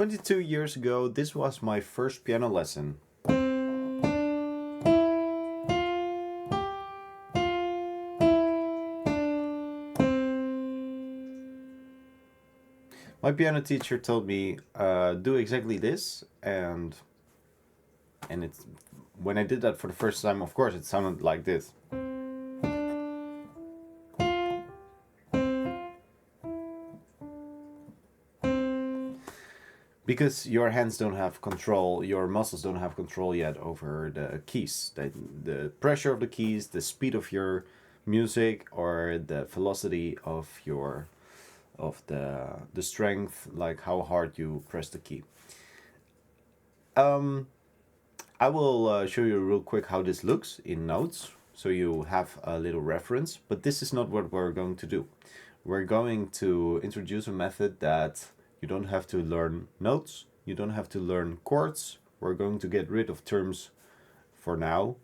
22 years ago, this was my first piano lesson. My piano teacher told me, do exactly this, and it's when I did that for the first time, of course, it sounded like this. Because your hands don't have control, your muscles don't have control yet over the keys. The pressure of the keys, the speed of your music, or the velocity of the strength, like how hard you press the key. I will show you real quick how this looks in notes, so you have a little reference, but this is not what we're going to do. We're going to introduce a method that you don't have to learn notes, you don't have to learn chords. We're going to get rid of terms for now,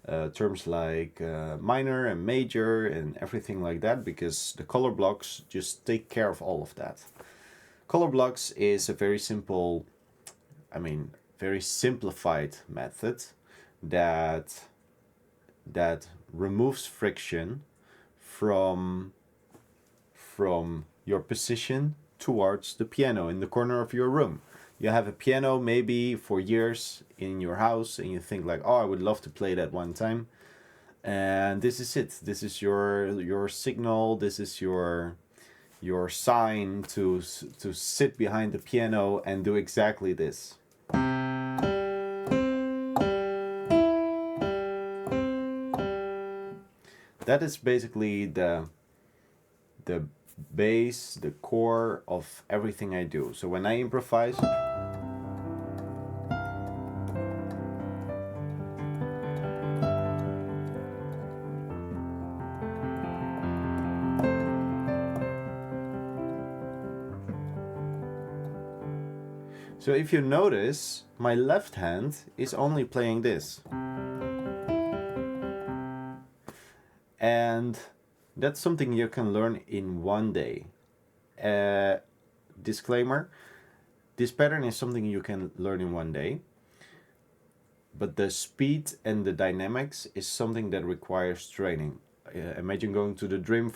terms like minor and major and everything like that, because the color blocks just take care of all of that. Color blocks is a very simple, very simplified method that removes friction from your position towards the piano in the corner of your room. You have a piano maybe for years in your house and you think like, oh, I would love to play that one time. And this is it. This is your signal. This is your sign to sit behind the piano and do exactly this. That is basically the base, the core of everything I do. So when I improvise, so if you notice, my left hand is only playing this. And that's something you can learn in one day. Disclaimer, this pattern is something you can learn in one day, but the speed and the dynamics is something that requires training. Imagine going to the gym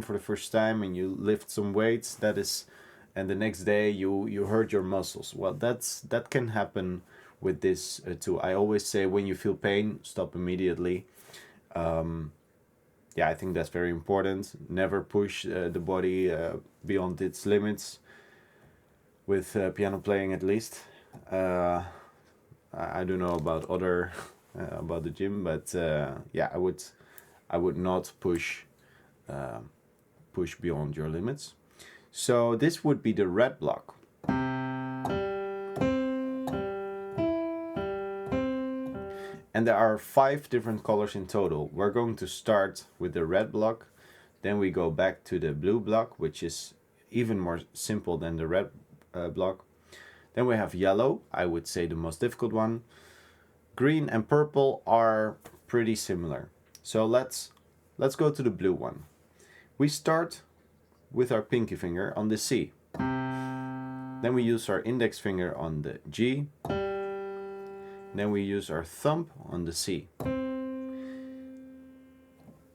for the first time and you lift some weights, and the next day you hurt your muscles. Well, that can happen with this too. I always say when you feel pain, stop immediately. I think that's very important. Never push the body beyond its limits with piano playing, at least. I don't know about other about the gym, but I would not push beyond your limits. So this would be the red block. And there are 5 different colors in total. We're going to start with the red block, then we go back to the blue block, which is even more simple than the red block. Then we have yellow, I would say the most difficult one. Green and purple are pretty similar. So let's go to the blue one. We start with our pinky finger on the C. Then we use our index finger on the G. Then we use our thumb on the C.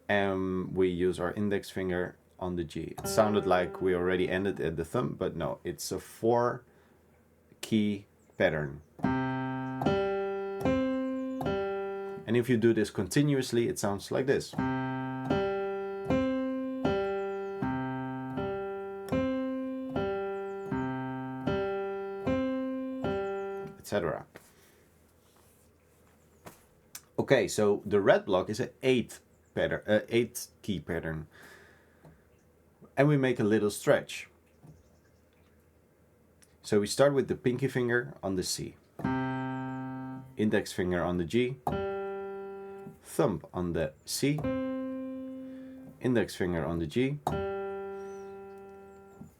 And we use our index finger on the G. It sounded like we already ended at the thumb, but no, it's a 4-key pattern. And if you do this continuously, it sounds like this. Etc. Okay, so the red block is an 8-key pattern. And we make a little stretch. So we start with the pinky finger on the C, index finger on the G, thumb on the C, index finger on the G,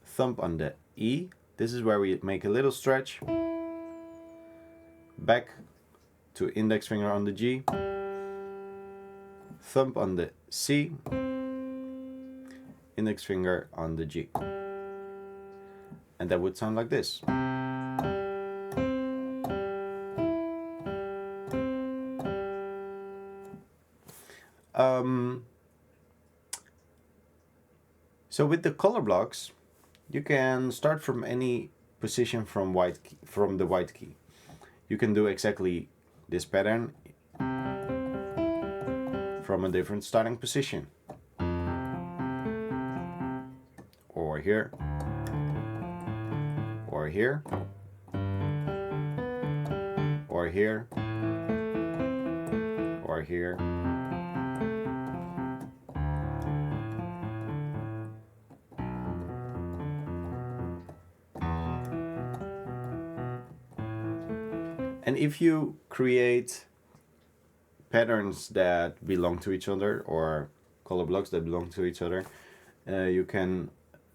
thumb on the E. This is where we make a little stretch. Back to index finger on the G, thumb on the C, index finger on the G. And that would sound like this. So with the color blocks, you can start from any position from the white key. You can do exactly this pattern from a different starting position. Or here. Or here. Or here. Or here. And if you create patterns that belong to each other or color blocks that belong to each other, you can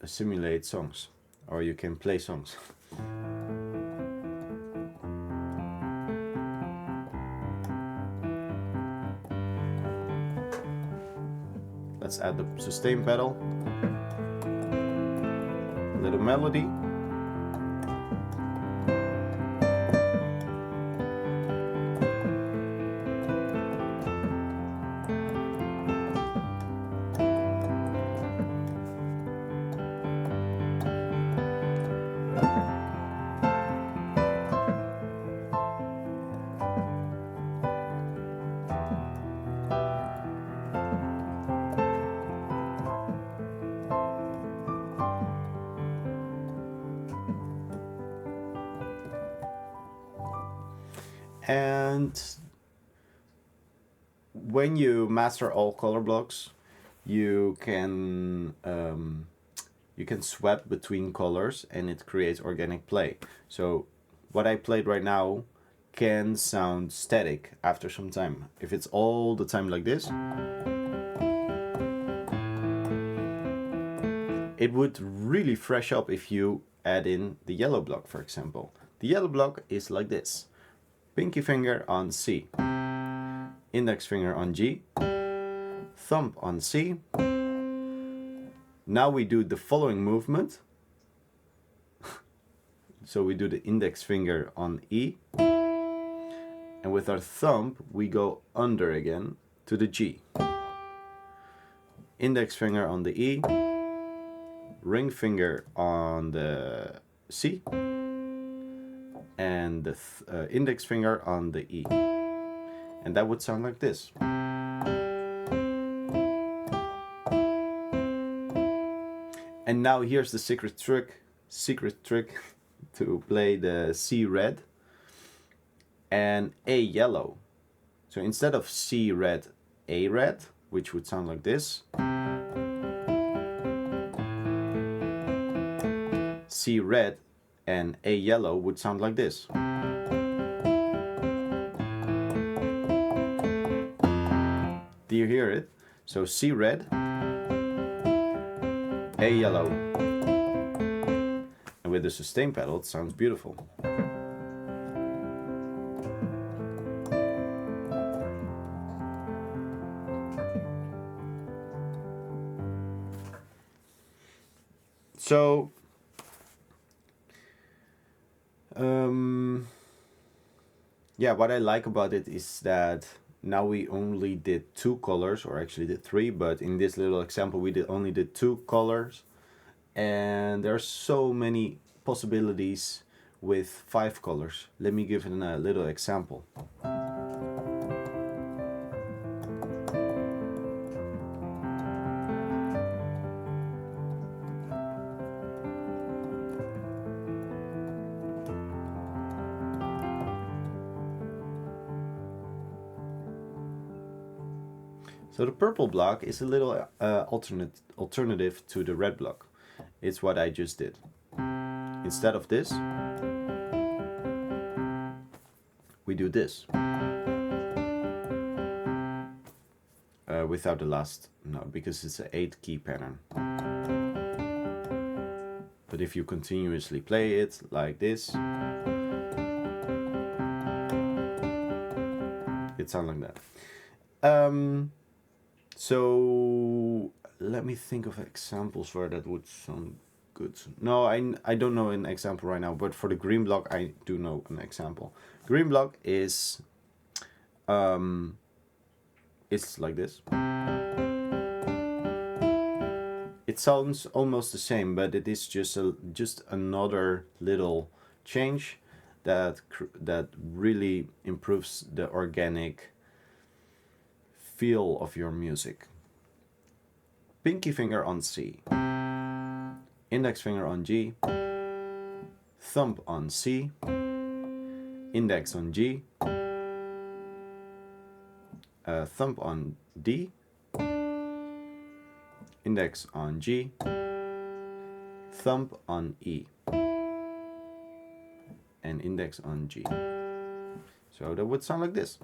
simulate songs or you can play songs. Let's add the sustain pedal, a little melody. And when you master all color blocks, you can swap between colors and it creates organic play. So what I played right now can sound static after some time. If it's all the time like this, it would really fresh up if you add in the yellow block, for example. The yellow block is like this. Pinky finger on C, index finger on G, thumb on C. Now we do the following movement. So we do the index finger on E, and with our thumb we go under again to the G. Index finger on the E, ring finger on the C, and the index finger on the E. And that would sound like this. And now here's the secret trick to play the C red and A yellow. So instead of C red, A red, which would sound like this. C red and A yellow would sound like this. Do you hear it? So C red, A yellow. And with the sustain pedal, it sounds beautiful. So yeah, what I like about it is that now we only did 2 colors, or actually did 3, but in this little example we only did 2 colors, and there are so many possibilities with 5 colors. Let me give it a little example. So the purple block is a little alternative to the red block. It's what I just did. Instead of this, we do this. Without the last note, because it's an 8 key pattern. But if you continuously play it like this, it sounds like that. So let me think of examples where that would sound good. No, I don't know an example right now, but for the green block I do know an example. Green block is is like this. It sounds almost the same, but it is just another little change that really improves the organic feel of your music. Pinky finger on C, index finger on G, thumb on C, index on G, thumb on D, index on G, thumb on E, and index on G. So that would sound like this.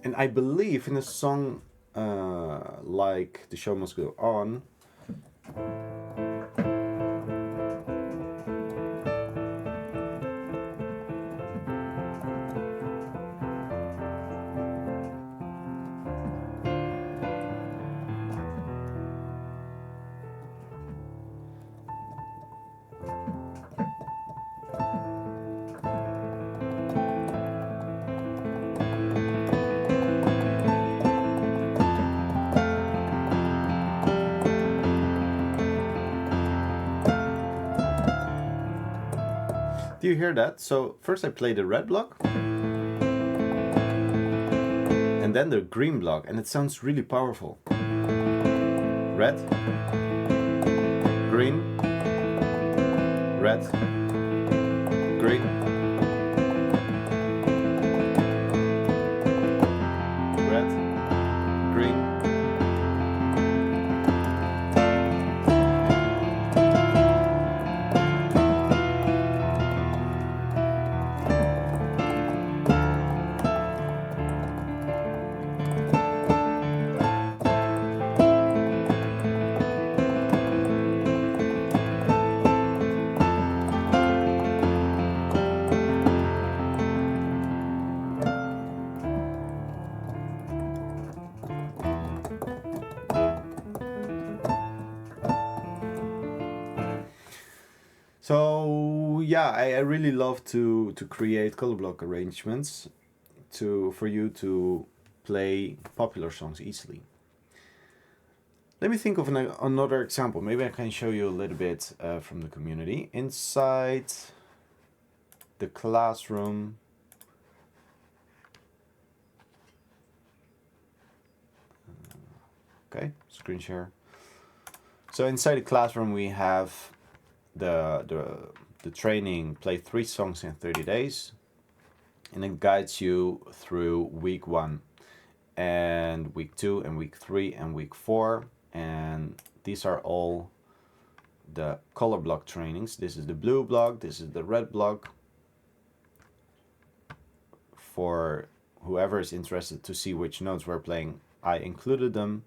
And I believe in a song like The Show Must Go On, do you hear that? So first I play the red block, and then the green block, and it sounds really powerful. Red, green, red, green, red, green. So yeah, I really love to create color block arrangements for you to play popular songs easily. Let me think of another example. Maybe I can show you a little bit from the community. Inside the classroom, okay, screen share. So inside the classroom we have the training, play 3 songs in 30 days, and it guides you through week 1 and week 2 and week 3 and week 4, and these are all the color block trainings. This is the blue block, this is the red block. For whoever is interested to see which notes we're playing, I included them.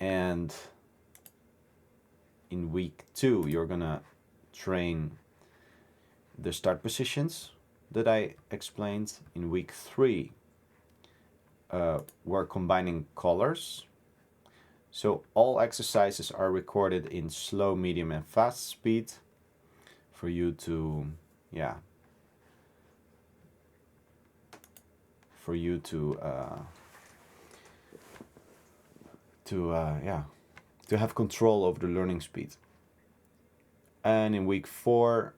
And in week 2 you're gonna train the start positions that I explained. In week 3 we're combining colors. So all exercises are recorded in slow, medium and fast speed for you to to have control over the learning speed. And in week 4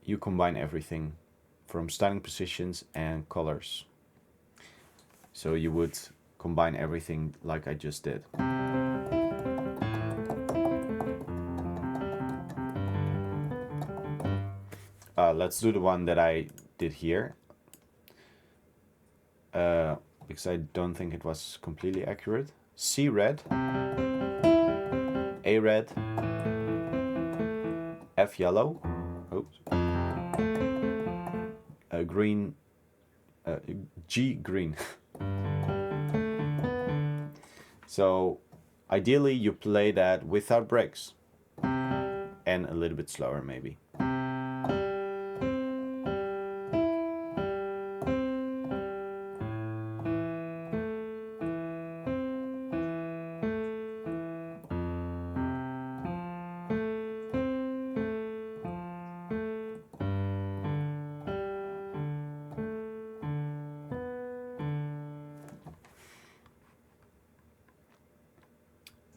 you combine everything from starting positions and colors. So you would combine everything like I just did. Let's do the one that I did here, because I don't think it was completely accurate. C red, A red, F yellow, oops, green, G green. So ideally you play that without breaks and a little bit slower maybe.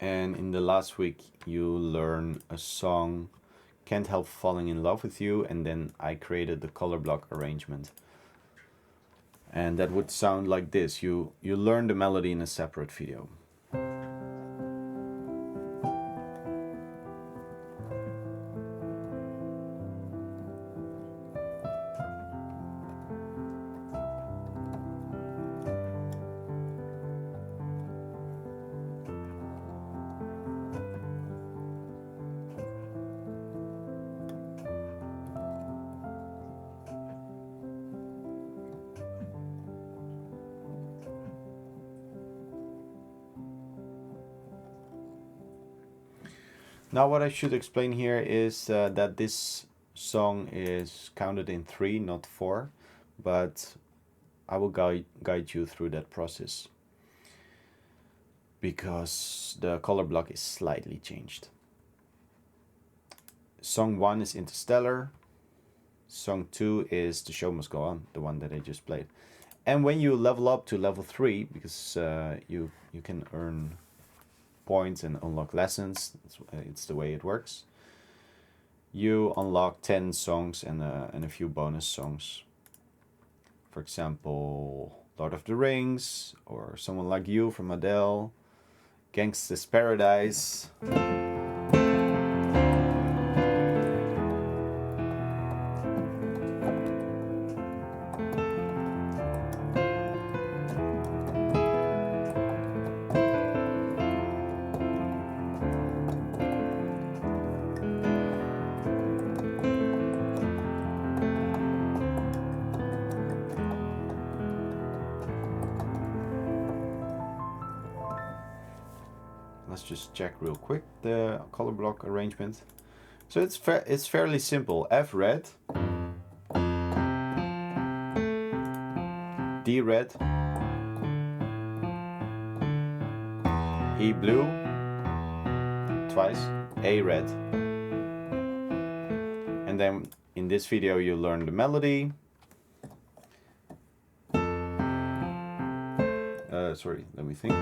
And in the last week you learn a song, Can't Help Falling in Love with You, and then I created the color block arrangement. And that would sound like this. You learn the melody in a separate video. Now what I should explain here is that this song is counted in 3, not 4, but I will guide you through that process because the color block is slightly changed. Song 1 is Interstellar, Song 2 is The Show Must Go On, the one that I just played. And when you level up to level 3, because you can earn points and unlock lessons, it's the way it works, you unlock 10 songs and a few bonus songs. For example, Lord of the Rings, or Someone Like You from Adele, Gangsta's Paradise. Let's just check real quick the color block arrangement. So it's fairly simple. F red, D red, E blue, twice, A red. And then in this video you learn the melody. Sorry, let me think.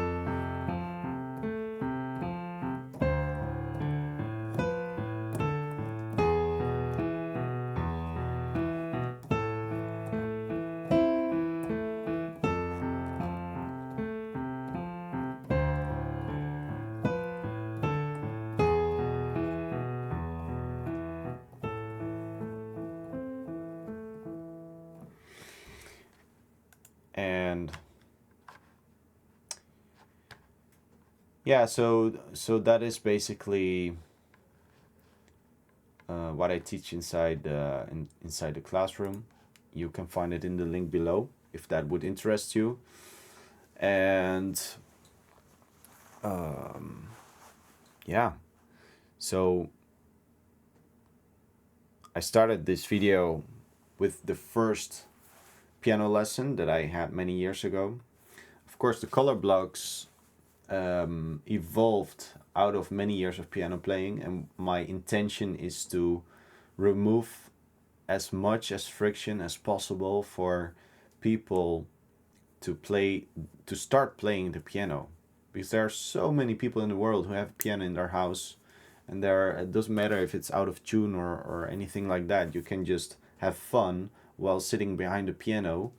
And yeah, so that is basically what I teach inside inside the classroom. You can find it in the link below if that would interest you. And yeah, so I started this video with the first piano lesson that I had many years ago. Of course, the color blocks evolved out of many years of piano playing, and my intention is to remove as much as friction as possible for people to start playing the piano, because there are so many people in the world who have a piano in their house, and it doesn't matter if it's out of tune or anything like that. You can just have fun while sitting behind the piano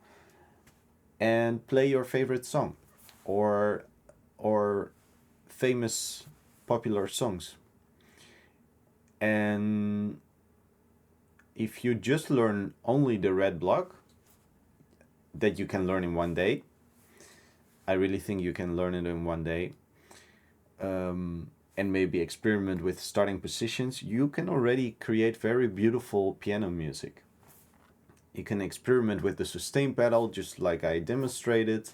and play your favorite song or famous popular songs. And if you just learn only the red block that you can learn in one day, I really think you can learn it in one day, and maybe experiment with starting positions, you can already create very beautiful piano music. You can experiment with the sustain pedal just like I demonstrated.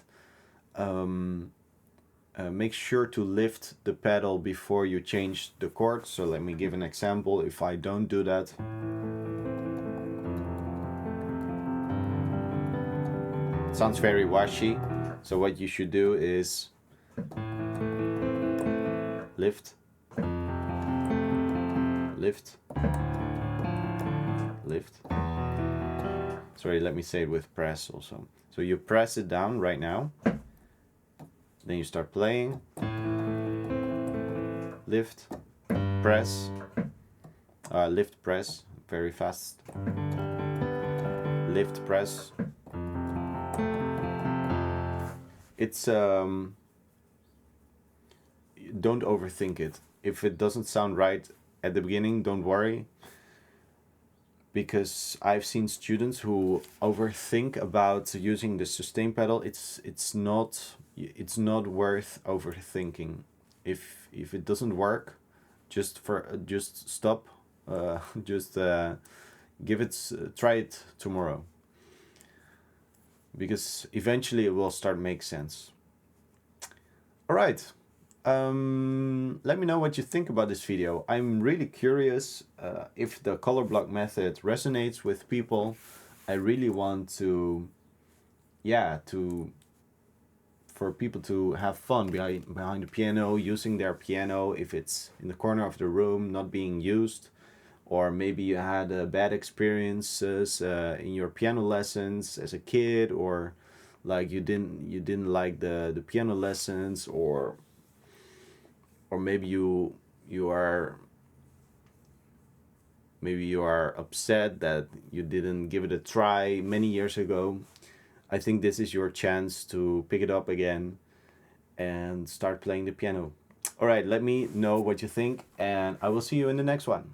Make sure to lift the pedal before you change the chord. So let me give an example. If I don't do that, it sounds very washy. So what you should do is lift, lift, lift. Sorry, let me say it with press also. So you press it down right now. Then you start playing. Lift, press, lift, press, very fast. Lift, press. It's don't overthink it. If it doesn't sound right at the beginning, don't worry, because I've seen students who overthink about using the sustain pedal. It's not worth overthinking. If it doesn't work, just stop. Just give it try it tomorrow, because eventually it will start make sense. All right. Let me know what you think about this video. I'm really curious if the color block method resonates with people. I really want to, for people to have fun behind the piano, using their piano if it's in the corner of the room not being used, or maybe you had bad experiences in your piano lessons as a kid, or like you didn't like the piano lessons, or maybe you are upset that you didn't give it a try many years ago. I think this is your chance to pick it up again and start playing the piano. All right, let me know what you think, and I will see you in the next one.